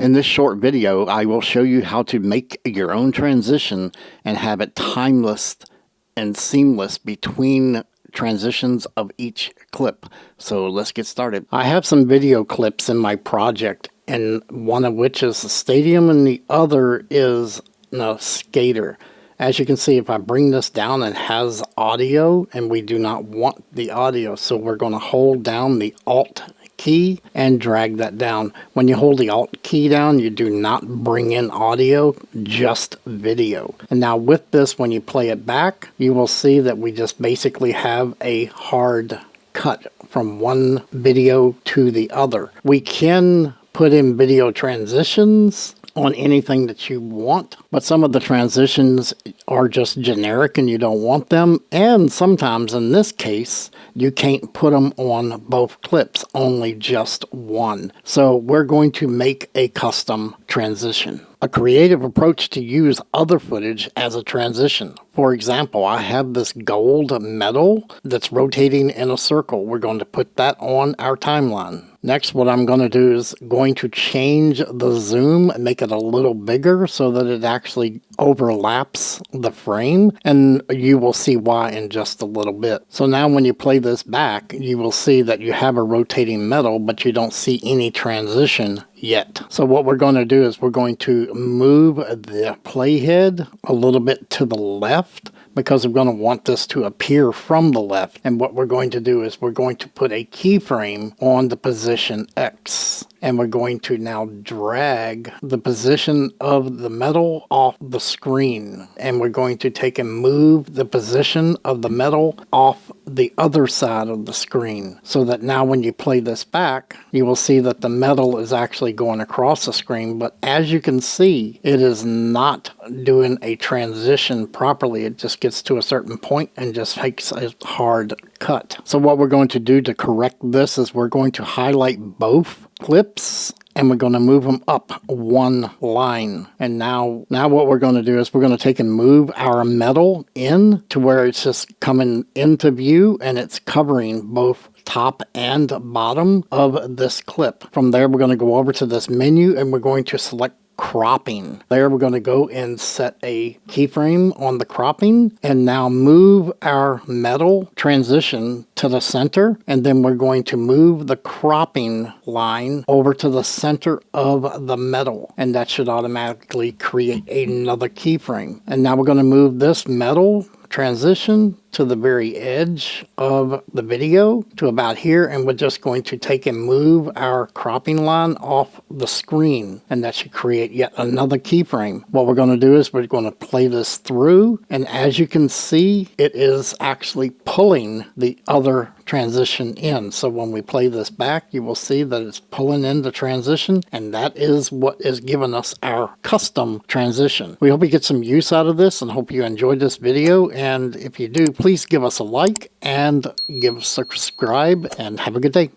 In this short video, I will show you how to make your own transition and have it timeless and seamless between transitions of each clip. So let's get started. I have some video clips in my project, and one of which is the stadium and the other is a skater. As you can see, if I bring this down, it has audio, and we do not want the audio, so we're going to hold down the Alt key and drag that down. When you hold the Alt key down, you do not bring in audio, just video. And now with this, when you play it back, you will see that we just basically have a hard cut from one video to the other. We can put in video transitions on anything that you want, but some of the transitions are just generic and you don't want them, and sometimes in this case you can't put them on both clips, only just one. So we're going to make a custom transition, a creative approach to use other footage as a transition. For example, I have this gold medal that's rotating in a circle. We're going to put that on our timeline. Next, what I'm going to do is going to change the zoom and make it a little bigger so that it actually overlaps the frame, and you will see why in just a little bit. So now when you play this back, you will see that you have a rotating medal, but you don't see any transition yet. So what we're going to do is we're going to move the playhead a little bit to the left, because we're going to want this to appear from the left. And what we're going to do is we're going to put a keyframe on the position X. And we're going to now drag the position of the medal off the screen. And we're going to take and move the position of the medal off the other side of the screen. So that now when you play this back, you will see that the medal is actually going across the screen. But as you can see, it is not doing a transition properly. It just gets to a certain point and just takes a hard cut. So what we're going to do to correct this is we're going to highlight both clips and we're going to move them up one line. And now what we're going to do is we're going to take and move our medal in to where it's just coming into view and it's covering both top and bottom of this clip. From there, we're going to go over to this menu and we're going to select cropping. There we're going to go and set a keyframe on the cropping and now move our medal transition to the center, and then we're going to move the cropping line over to the center of the medal, and that should automatically create another keyframe. And now we're going to move this medal transition to the very edge of the video to about here, and we're just going to take and move our cropping line off the screen, and that should create yet another keyframe. What we're going to do is we're going to play this through, and as you can see, it is actually pulling the other transition in. So when we play this back, you will see that it's pulling in the transition, and that is what is giving us our custom transition. We hope you get some use out of this and hope you enjoyed this video, and if you do, please give us a like and give us a subscribe, and have a good day.